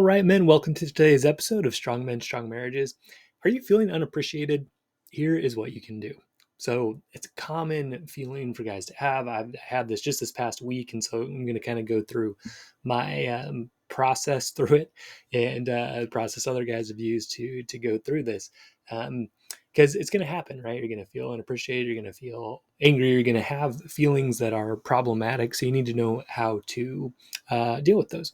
All right, men, welcome to today's episode of Strong Men, Strong Marriages. Are you feeling unappreciated? Here is what you can do. So, it's a common feeling for guys to have. I've had this just this past week, and so I'm going to kind of go through my process through it and process other guys have used to go through this. Because it's going to happen, right? You're going to feel unappreciated. You're going to feel angry. You're going to have feelings that are problematic. So, you need to know how to deal with those.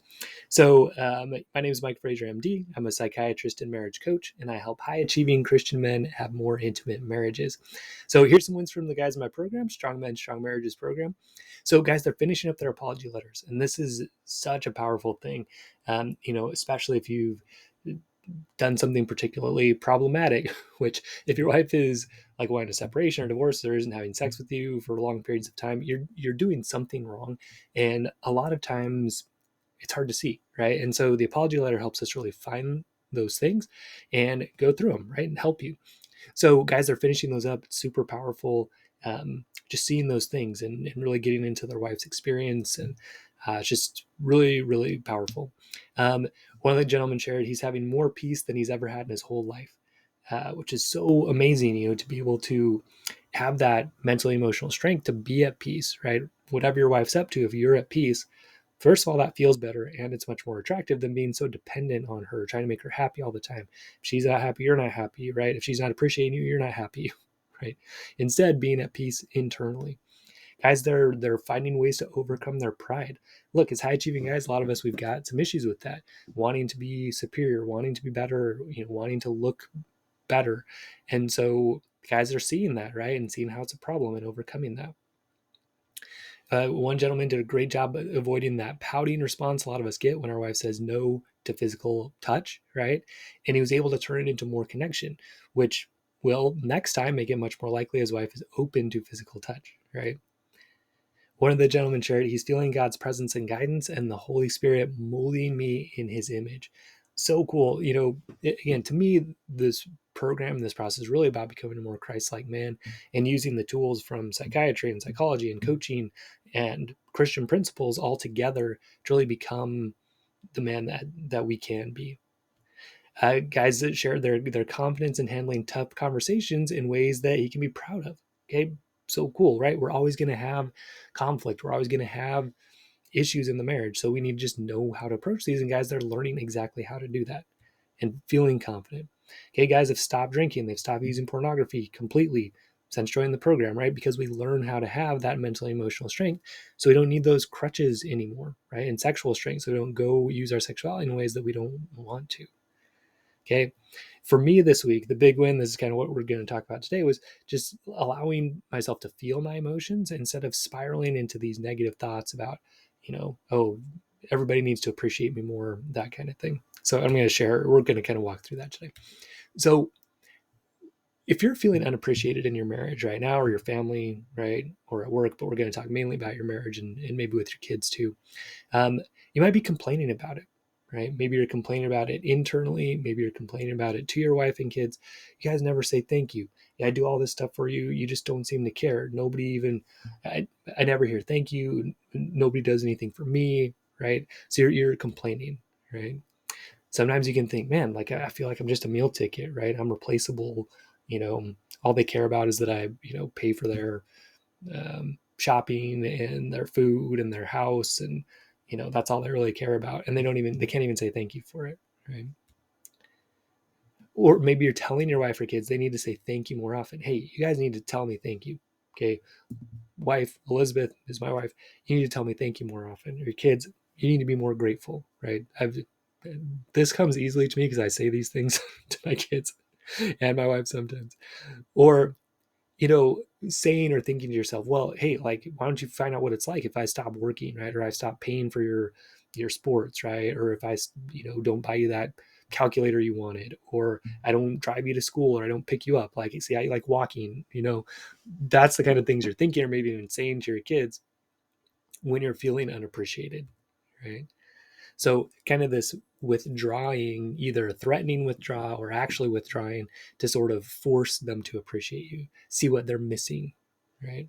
So, my name is Mike Fraser, MD. I'm a psychiatrist and marriage coach, and I help high achieving Christian men have more intimate marriages. So, here's some wins from the guys in my program, Strong Men, Strong Marriages program. So, guys, they're finishing up their apology letters, and this is such a powerful thing, especially if you've done something particularly problematic, which if your wife is like wanting a separation or divorce or isn't having sex with you for long periods of time, you're doing something wrong. And a lot of times it's hard to see, right? And so the apology letter helps us really find those things and go through them, right? And help you. So guys are finishing those up. It's super powerful. Just seeing those things and really getting into their wife's experience. And it's just really, really powerful. One of the gentlemen shared he's having more peace than he's ever had in his whole life, which is so amazing, to be able to have that mental, emotional strength to be at peace, right? Whatever your wife's up to, if you're at peace, first of all, that feels better and it's much more attractive than being so dependent on her, trying to make her happy all the time. If she's not happy, you're not happy, right? If she's not appreciating you, you're not happy, right? Instead, being at peace internally. Guys, they're finding ways to overcome their pride. Look, as high achieving guys, a lot of us, we've got some issues with that, wanting to be superior, wanting to be better, wanting to look better. And so guys are seeing that, right? And seeing how it's a problem and overcoming that. One gentleman did a great job avoiding that pouting response a lot of us get when our wife says no to physical touch, right? And he was able to turn it into more connection, which will next time make it much more likely his wife is open to physical touch, right? One of the gentlemen shared he's feeling God's presence and guidance and the Holy Spirit molding me in his image. So cool. Again, to me, this program, this process is really about becoming a more Christ-like man and using the tools from psychiatry and psychology and coaching and Christian principles all together to really become the man that we can be. Guys that share their confidence in handling tough conversations in ways that he can be proud of. Okay, so cool, right? We're always going to have conflict. We're always going to have issues in the marriage. So we need to just know how to approach these. And guys, they're learning exactly how to do that and feeling confident. Okay, guys have stopped drinking. They've stopped using pornography completely since joining the program, right? Because we learn how to have that mental emotional strength. So we don't need those crutches anymore, right? And sexual strength. So we don't go use our sexuality in ways that we don't want to. Okay. For me this week, the big win, this is kind of what we're going to talk about today, was just allowing myself to feel my emotions instead of spiraling into these negative thoughts about, oh, everybody needs to appreciate me more, that kind of thing. So I'm going to share, we're going to kind of walk through that today. So if you're feeling unappreciated in your marriage right now, or your family, right, or at work, but we're going to talk mainly about your marriage and maybe with your kids too, you might be complaining about it, right? Maybe you're complaining about it internally. Maybe you're complaining about it to your wife and kids. You guys never say thank you. Yeah, I do all this stuff for you. You just don't seem to care. Nobody even, I never hear thank you. Nobody does anything for me, right? So you're complaining, right? Sometimes you can think, man, like I feel like I'm just a meal ticket, right? I'm replaceable. All they care about is that I, pay for their shopping and their food and their house, and that's all they really care about, and they can't even say thank you for it, right? Or maybe you're telling your wife or kids they need to say thank you more often. Hey, you guys need to tell me thank you. Okay, wife Elizabeth is my wife. You need to tell me thank you more often. Or your kids, you need to be more grateful, right? This comes easily to me because I say these things to my kids and my wife sometimes. Or saying or thinking to yourself, well, hey, like, why don't you find out what it's like if I stop working, right? Or I stop paying for your sports, right? Or if I, don't buy you that calculator you wanted, or I don't drive you to school, or I don't pick you up. Like, see, I like walking, that's the kind of things you're thinking, or maybe even saying to your kids when you're feeling unappreciated, right? So kind of this withdrawing, either threatening withdraw or actually withdrawing to sort of force them to appreciate you, see what they're missing, right?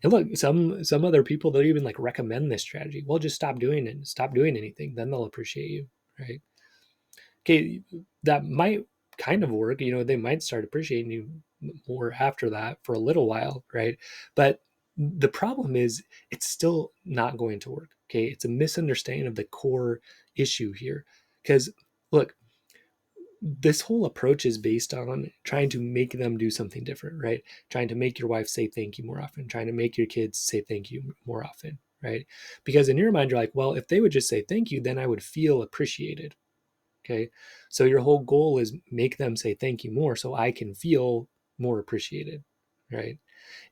And look, some other people, they'll even like recommend this strategy. Well, just stop doing it, stop doing anything, then they'll appreciate you, right? Okay, that might kind of work. They might start appreciating you more after that for a little while, right? But the problem is it's still not going to work. Okay, it's a misunderstanding of the core issue here. Because look, this whole approach is based on trying to make them do something different, right? Trying to make your wife say thank you more often, trying to make your kids say thank you more often, right? Because in your mind, you're like, well, if they would just say thank you, then I would feel appreciated. Okay. So your whole goal is make them say thank you more so I can feel more appreciated. Right.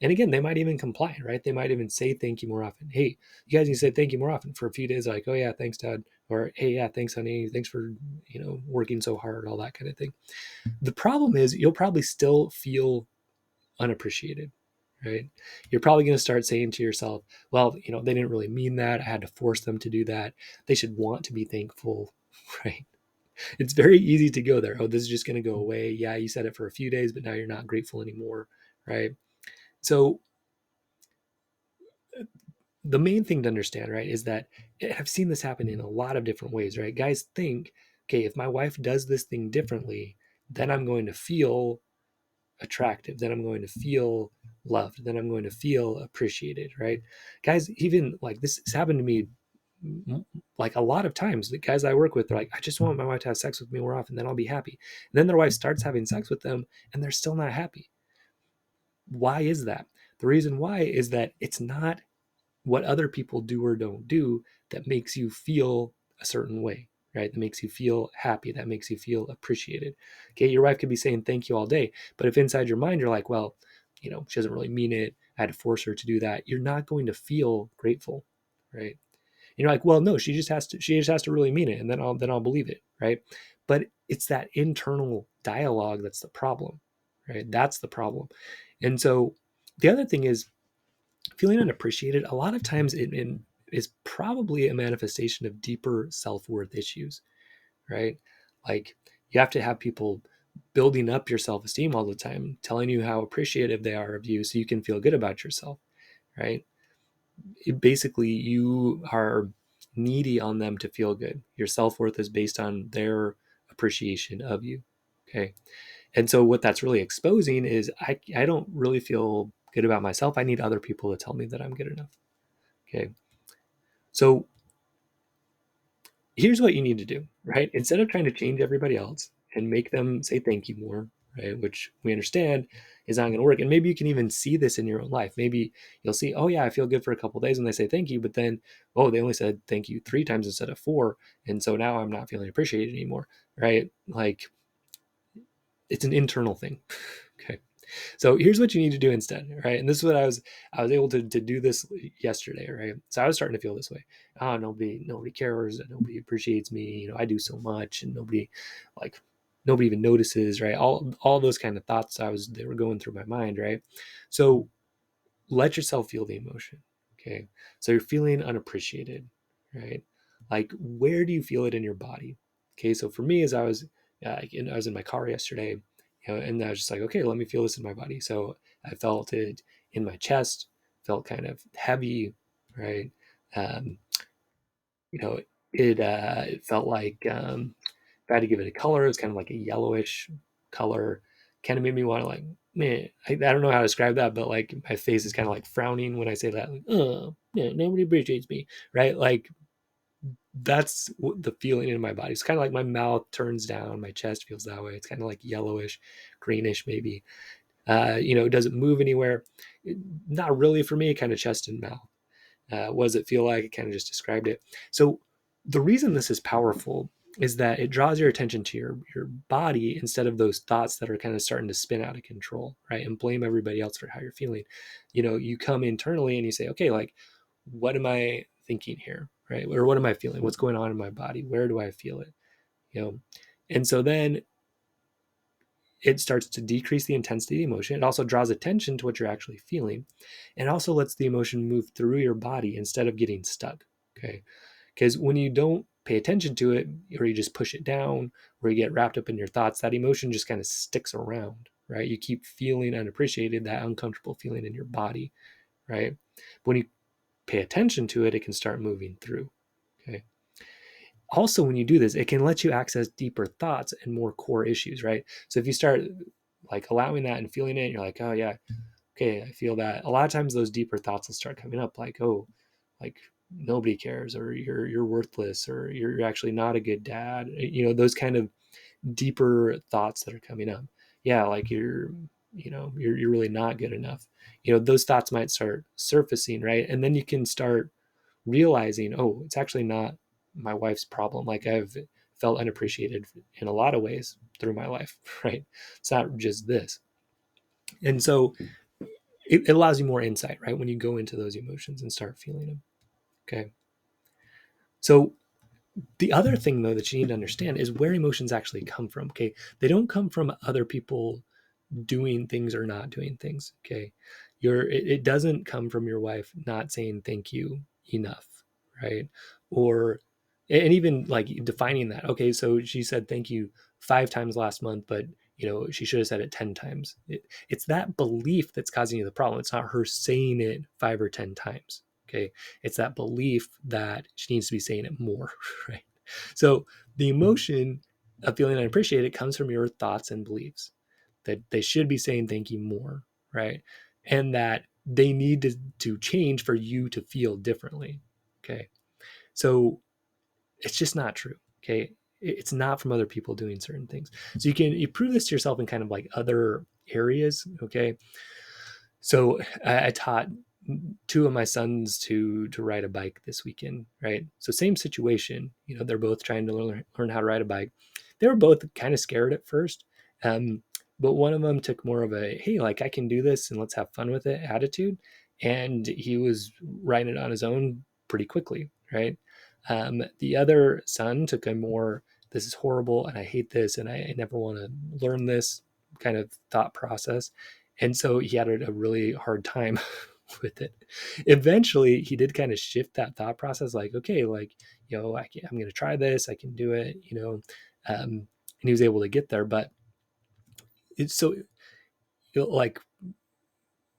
And again, they might even comply, right? They might even say thank you more often. Hey, you guys need to say thank you more often. For a few days, like, oh yeah, thanks, Dad. Or hey, yeah, thanks, honey. Thanks for, working so hard, all that kind of thing. The problem is you'll probably still feel unappreciated, right? You're probably going to start saying to yourself, well, they didn't really mean that. I had to force them to do that. They should want to be thankful, right? It's very easy to go there. Oh, this is just going to go away. Yeah, you said it for a few days, but now you're not grateful anymore, right? So the main thing to understand, right, is that I've seen this happen in a lot of different ways, right? Guys think, okay, if my wife does this thing differently, then I'm going to feel attractive, then I'm going to feel loved, then I'm going to feel appreciated, right? Guys, even like this has happened to me like a lot of times. The guys I work with are like, I just want my wife to have sex with me more often, then I'll be happy. And then their wife starts having sex with them and they're still not happy. Why is that? The reason why is that it's not what other people do or don't do that makes you feel a certain way, right? That makes you feel happy, that makes you feel appreciated. Okay, your wife could be saying thank you all day, but if inside your mind you're like, well, she doesn't really mean it, I had to force her to do that, you're not going to feel grateful, right? And you're like, well, no, she just has to really mean it, and then I'll believe it, right? But it's that internal dialogue that's the problem, right? That's the problem. And so the other thing is feeling unappreciated. A lot of times it is probably a manifestation of deeper self-worth issues, right? Like you have to have people building up your self-esteem all the time, telling you how appreciative they are of you so you can feel good about yourself, right? Basically you are needy on them to feel good. Your self-worth is based on their appreciation of you. Okay. And so what that's really exposing is I don't really feel good about myself. I need other people to tell me that I'm good enough. Okay. So here's what you need to do, right? Instead of trying to change everybody else and make them say thank you more, right? Which we understand is not going to work. And maybe you can even see this in your own life. Maybe you'll see, oh yeah, I feel good for a couple of days when they say thank you, but then, oh, they only said thank you 3 times instead of 4. And so now I'm not feeling appreciated anymore, right? Like it's an internal thing. Okay. So here's what you need to do instead, right? And this is what I was able to do this yesterday, right? So I was starting to feel this way. Oh, nobody cares, nobody appreciates me. I do so much, and like nobody even notices, right? All those kind of thoughts they were going through my mind, right? So let yourself feel the emotion. Okay. So you're feeling unappreciated, right? Like, where do you feel it in your body? Okay. So for me, as I was in my car yesterday, and I was just like, okay, let me feel this in my body. So I felt it in my chest, felt kind of heavy, right? Um, you know, it felt like if I had to give it a color, it's kind of like a yellowish color. Kind of made me want to like, man, I don't know how to describe that, but like my face is kind of like frowning when I say that. Like, oh, yeah, nobody appreciates me, right? Like that's the feeling in my body. It's kind of like my mouth turns down, my chest feels that way. It's kind of like yellowish, greenish, maybe. It doesn't move anywhere. Not really for me, kind of chest and mouth. What does it feel like? It kind of just described it. So the reason this is powerful is that it draws your attention to your body instead of those thoughts that are kind of starting to spin out of control, right? And blame everybody else for how you're feeling. You come internally and you say, okay, like, what am I thinking here, right? Or what am I feeling? What's going on in my body? Where do I feel it? You know, and so then it starts to decrease the intensity of the emotion. It also draws attention to what you're actually feeling, and also lets the emotion move through your body instead of getting stuck. Okay. Because when you don't pay attention to it, or you just push it down, or you get wrapped up in your thoughts, that emotion just kind of sticks around, right? You keep feeling unappreciated, that uncomfortable feeling in your body, right? But when you pay attention to it, it can start moving through. Okay. Also, when you do this, it can let you access deeper thoughts and more core issues, right? So if you start like allowing that and feeling it, you're like, oh yeah, okay, I feel that. A lot of times those deeper thoughts will start coming up, like, oh, like nobody cares, or you're worthless, or you're actually not a good dad. Those kind of deeper thoughts that are coming up. Yeah, like you're really not good enough. Those thoughts might start surfacing, right? And then you can start realizing, oh, it's actually not my wife's problem. Like I've felt unappreciated in a lot of ways through my life, right? It's not just this. And so it allows you more insight, right? When you go into those emotions and start feeling them. Okay. So the other thing though that you need to understand is where emotions actually come from. Okay. They don't come from other people doing things or not doing things. Okay. It doesn't come from your wife not saying thank you enough, right? Or and even like defining that. Okay, so she said thank you 5 times last month, but she should have said it 10 times. It's that belief that's causing you the problem. It's not her saying it 5 or 10 times. Okay. It's that belief that she needs to be saying it more, right? So the emotion of feeling unappreciated comes from your thoughts and beliefs that they should be saying thank you more, right? And that they need to change for you to feel differently. Okay. So it's just not true. Okay. It's not from other people doing certain things. So you prove this to yourself in kind of like other areas. Okay. So I taught two of my sons to ride a bike this weekend, right? So same situation, they're both trying to learn how to ride a bike. They were both kind of scared at first, um, but one of them took more of a hey, like I can do this and let's have fun with it attitude, and he was riding it on his own pretty quickly, right? The other son took a more this is horrible and I hate this and I never want to learn this kind of thought process, and so he had a really hard time with it. Eventually, he did kind of shift that thought process, like, okay, like, I'm going to try this, I can do it, and he was able to get there. But it's so, like,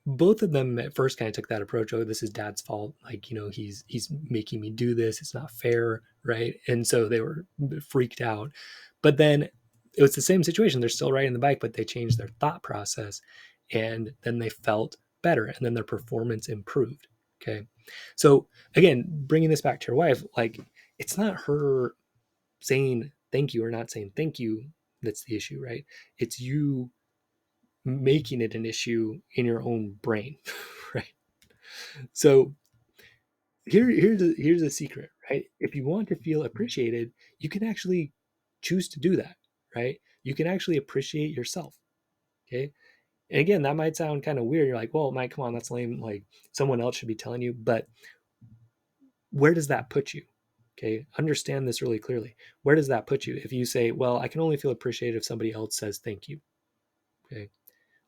both of them at first kind of took that approach. Oh, this is dad's fault. Like, he's making me do this. It's not fair, right? And so they were freaked out. But then it was the same situation. They're still riding the bike, but they changed their thought process, and then they felt better, and then their performance improved. Okay, so again, bringing this back to your wife, like it's not her saying thank you or not saying thank you that's the issue, right? It's you making it an issue in your own brain, right? So here's a secret, right? If you want to feel appreciated, you can actually choose to do that, right? You can actually appreciate yourself. Okay. And again, that might sound kind of weird. You're like, well, Mike, come on, that's lame. Like someone else should be telling you. But where does that put you? Okay. Understand this really clearly. Where does that put you? If you say, well, I can only feel appreciated if somebody else says thank you. Okay.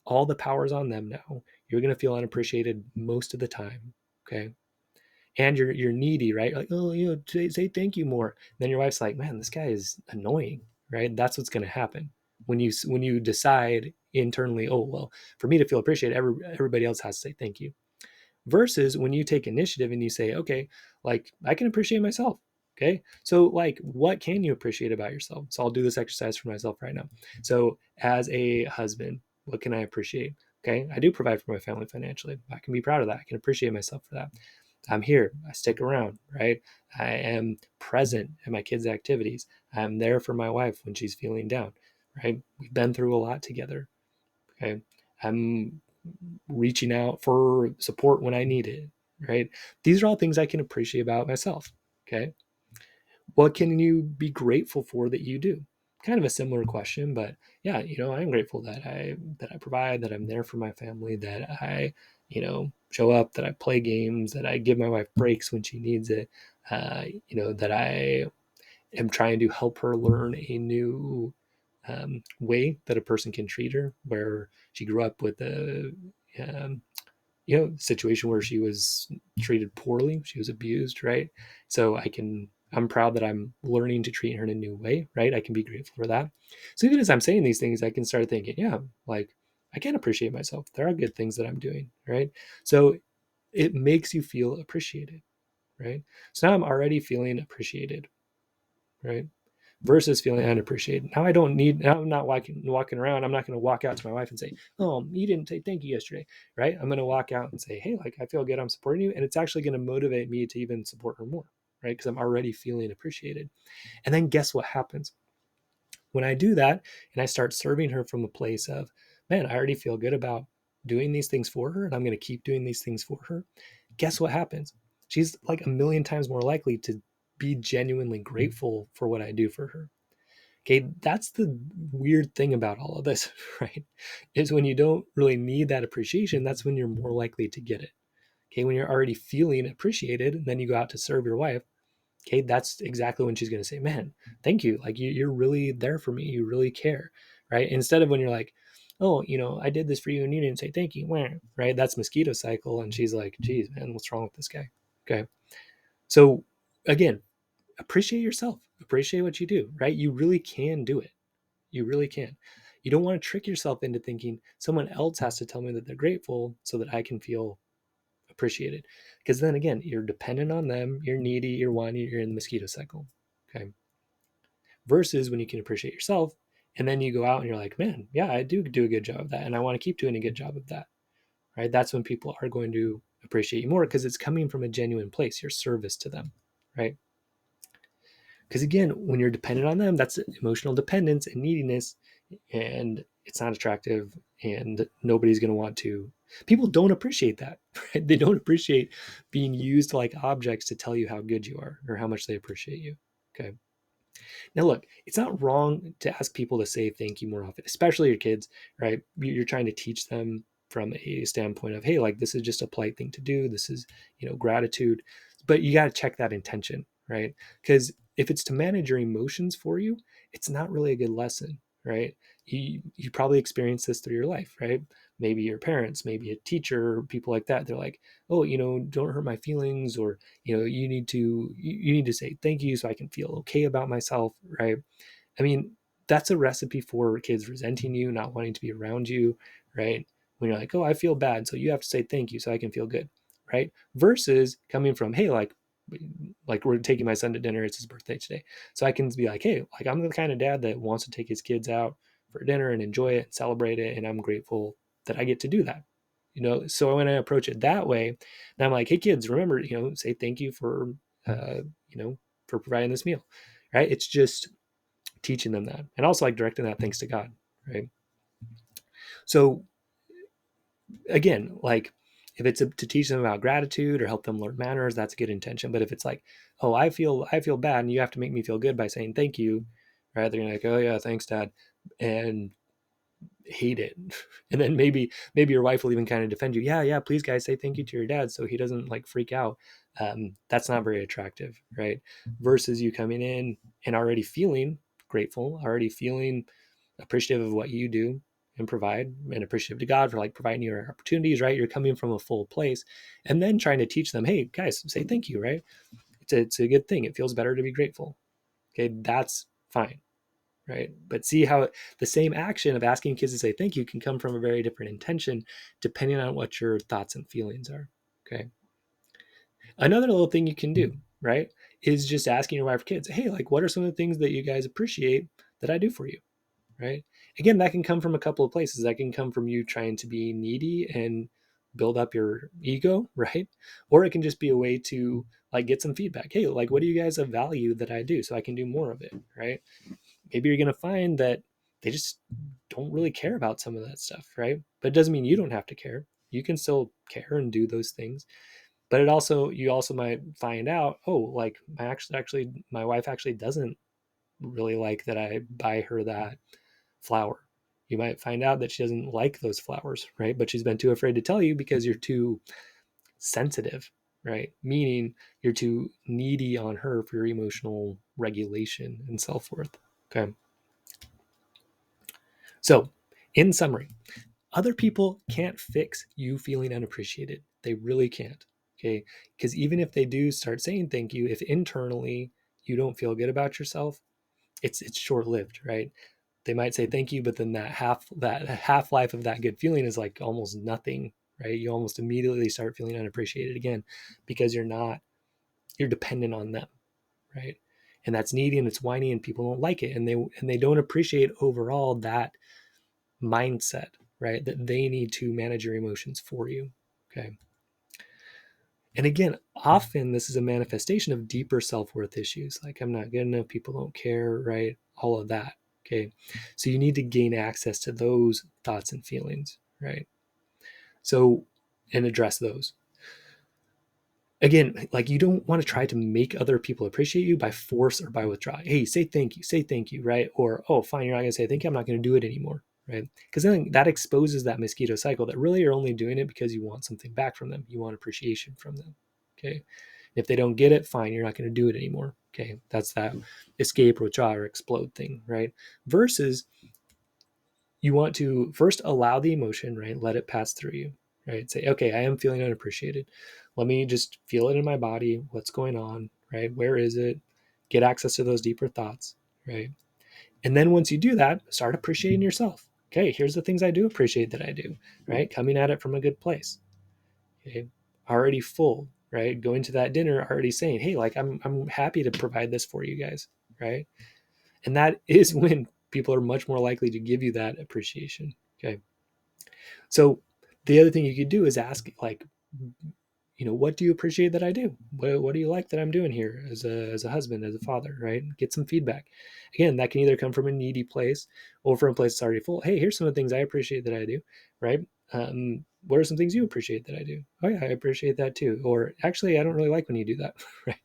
All the power's on them now. You're going to feel unappreciated most of the time. Okay. And you're needy, right? Like, oh, say thank you more. And then your wife's like, man, this guy is annoying, right? That's what's going to happen when you decide internally. Oh well, for me to feel appreciated, everybody else has to say thank you. Versus when you take initiative and you say, okay, like I can appreciate myself. Okay, so like, what can you appreciate about yourself? So I'll do this exercise for myself right now. So as a husband, what can I appreciate? Okay, I do provide for my family financially. I can be proud of that. I can appreciate myself for that. I'm here. I stick around, right? I am present at my kids' activities. I'm there for my wife when she's feeling down, right? We've been through a lot together. Okay. I'm reaching out for support when I need it, right? These are all things I can appreciate about myself. Okay. What can you be grateful for that you do? Kind of a similar question, but yeah, I'm grateful that I provide, that I'm there for my family, that I, show up, that I play games, that I give my wife breaks when she needs it, that I am trying to help her learn a new way that a person can treat her, where she grew up with a um, situation where she was treated poorly, she was abused, right? So I'm proud that I'm learning to treat her in a new way, right? I can be grateful for that. So even as I'm saying these things, I can start thinking, yeah, like I can appreciate myself. There are good things that I'm doing, right? So it makes you feel appreciated, right? So now I'm already feeling appreciated. right? Versus feeling unappreciated. Now I don't need, now I'm not walking around. I'm not going to walk out to my wife and say, oh, you didn't say thank you yesterday, right? I'm going to walk out and say, hey, like, I feel good. I'm supporting you. And it's actually going to motivate me to even support her more, right? Because I'm already feeling appreciated. And then guess what happens? When I do that and I start serving her from a place of, man, I already feel good about doing these things for her and I'm going to keep doing these things for her. Guess what happens? She's like a million times more likely to be genuinely grateful for what I do for her. Okay, that's the weird thing about all of this, right? Is when you don't really need that appreciation, that's when you're more likely to get it. Okay, when you're already feeling appreciated, and then you go out to serve your wife, okay, that's exactly when she's going to say, man, thank you. Like you're really there for me. You really care, right? Instead of when you're like, oh, I did this for you and you didn't say thank you, right? That's mosquito cycle. And she's like, geez, man, what's wrong with this guy? Okay. So again, appreciate yourself, appreciate what you do, right? You really can do it. You really can. You don't want to trick yourself into thinking someone else has to tell me that they're grateful so that I can feel appreciated. Because then again, you're dependent on them, you're needy, you're whiny, you're in the mosquito cycle. Okay. Versus when you can appreciate yourself and then you go out and you're like, man, yeah, I do a good job of that. And I want to keep doing a good job of that. Right. That's when people are going to appreciate you more because it's coming from a genuine place, your service to them. Right. Because again, when you're dependent on them, that's emotional dependence and neediness, and it's not attractive, and nobody's going to want to. People don't appreciate that. Right? They don't appreciate being used like objects to tell you how good you are or how much they appreciate you. Okay. Now, look, it's not wrong to ask people to say thank you more often, especially your kids, right? You're trying to teach them from a standpoint of, hey, like this is just a polite thing to do. This is, gratitude. But you got to check that intention, right? Because if it's to manage your emotions for you, it's not really a good lesson, right? You probably experienced this through your life, right? Maybe your parents, maybe a teacher, people like that. They're like, oh, don't hurt my feelings, or you need to say thank you so I can feel okay about myself, right? I mean, that's a recipe for kids resenting you, not wanting to be around you, right? When you're like, oh, I feel bad, so you have to say thank you so I can feel good, right? Versus coming from, hey, like we're taking my son to dinner, it's his birthday today, so I can be like, hey, like I'm the kind of dad that wants to take his kids out for dinner and enjoy it and celebrate it, and I'm grateful that I get to do that. So when I approach it that way, then I'm like, hey kids, remember, say thank you uh you know for providing this meal, right? It's just teaching them that, and also like directing that thanks to God, right? So again, like if it's to teach them about gratitude or help them learn manners, that's a good intention. But if it's like, oh, I feel bad and you have to make me feel good by saying thank you, right? They're like, oh yeah, thanks dad, and hate it. And then maybe your wife will even kind of defend you, yeah, please guys, say thank you to your dad so he doesn't like freak out. That's not very attractive, right? Versus you coming in and already feeling grateful, already feeling appreciative of what you do and provide, and appreciative to God for like providing your opportunities, right? You're coming from a full place, and then trying to teach them, hey guys, say thank you, right? It's a good thing. It feels better to be grateful. Okay, that's fine, right? But see how the same action of asking kids to say thank you can come from a very different intention depending on what your thoughts and feelings are. Okay. Another little thing you can do, right, is just asking your wife or kids, hey, like what are some of the things that you guys appreciate that I do for you, right? Again, that can come from a couple of places. That can come from you trying to be needy and build up your ego, right? Or it can just be a way to like get some feedback. Hey, like what do you guys have value that I do so I can do more of it, right? Maybe you're going to find that they just don't really care about some of that stuff, right? But it doesn't mean you don't have to care. You can still care and do those things. But you also might find out, oh, like my wife actually doesn't really like that I buy her that flower. You might find out that she doesn't like those flowers, right? But she's been too afraid to tell you because you're too sensitive, right? Meaning you're too needy on her for your emotional regulation and self worth. Okay. So, in summary, other people can't fix you feeling unappreciated. They really can't. Okay. Because even if they do start saying thank you, if internally you don't feel good about yourself, it's short lived, right? They might say thank you, but then that half life of that good feeling is like almost nothing, right? You almost immediately start feeling unappreciated again because you're dependent on them, right? and that's needy and it's whiny and people don't like it, and they don't appreciate overall that mindset, right? That they need to manage your emotions for you. Okay. And again, often this is a manifestation of deeper self-worth issues, like I'm not good enough, people don't care, right? All of that. Okay. So you need to gain access to those thoughts and feelings, right? So, and address those. Again, like you don't want to try to make other people appreciate you by force or by withdrawal. Hey, say thank you, right? Or, oh, fine, you're not going to say thank you, I'm not going to do it anymore, right? Because then that exposes that mosquito cycle that really you're only doing it because you want something back from them. You want appreciation from them, okay? If they don't get it, fine, you're not going to do it anymore, okay? That's that escape, withdraw, or explode thing, right? Versus you want to first allow the emotion, right? Let it pass through you, right? Say, okay, I am feeling unappreciated. Let me just feel it in my body. What's going on, right? Where is it? Get access to those deeper thoughts, right? And then once you do that, start appreciating yourself. Okay, here's the things I do appreciate that I do, right? Coming at it from a good place. Okay, already full, right? Going to that dinner, already saying, hey, like I'm happy to provide this for you guys, right? And that is when people are much more likely to give you that appreciation. Okay. So the other thing you could do is ask, like, what do you appreciate that I do? What do you like that I'm doing here as a husband, as a father, right? Get some feedback. Again, that can either come from a needy place or from a place that's already full. Hey, here's some of the things I appreciate that I do, right? What are some things you appreciate that I do? Oh yeah, I appreciate that too. Or actually, I don't really like when you do that, right?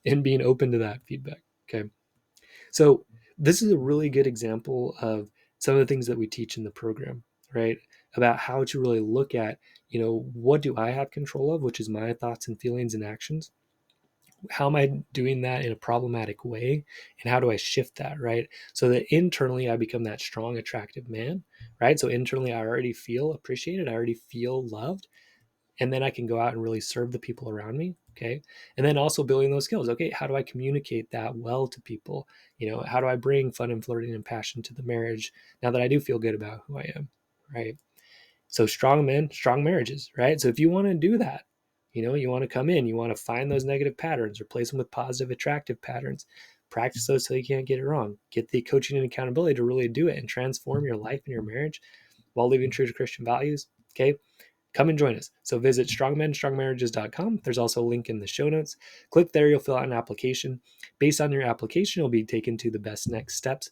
And being open to that feedback. Okay. So this is a really good example of some of the things that we teach in the program, right? About how to really look at, what do I have control of, which is my thoughts and feelings and actions. How am I doing that in a problematic way? And how do I shift that, right? So that internally I become that strong, attractive man, right? So internally I already feel appreciated, I already feel loved, and then I can go out and really serve the people around me. Okay. And then also building those skills. Okay. How do I communicate that well to people? How do I bring fun and flirting and passion to the marriage now that I do feel good about who I am? Right. So strong men, strong marriages, right? So if you want to do that, you want to come in, you want to find those negative patterns, replace them with positive, attractive patterns, practice those so you can't get it wrong. Get the coaching and accountability to really do it and transform your life and your marriage while living true to Christian values. Okay. Come and join us. So visit strongmenstrongmarriages.com. There's also a link in the show notes. Click there, you'll fill out an application. Based on your application, you'll be taken to the best next steps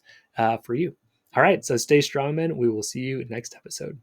for you. All right, so stay strong, men. We will see you next episode.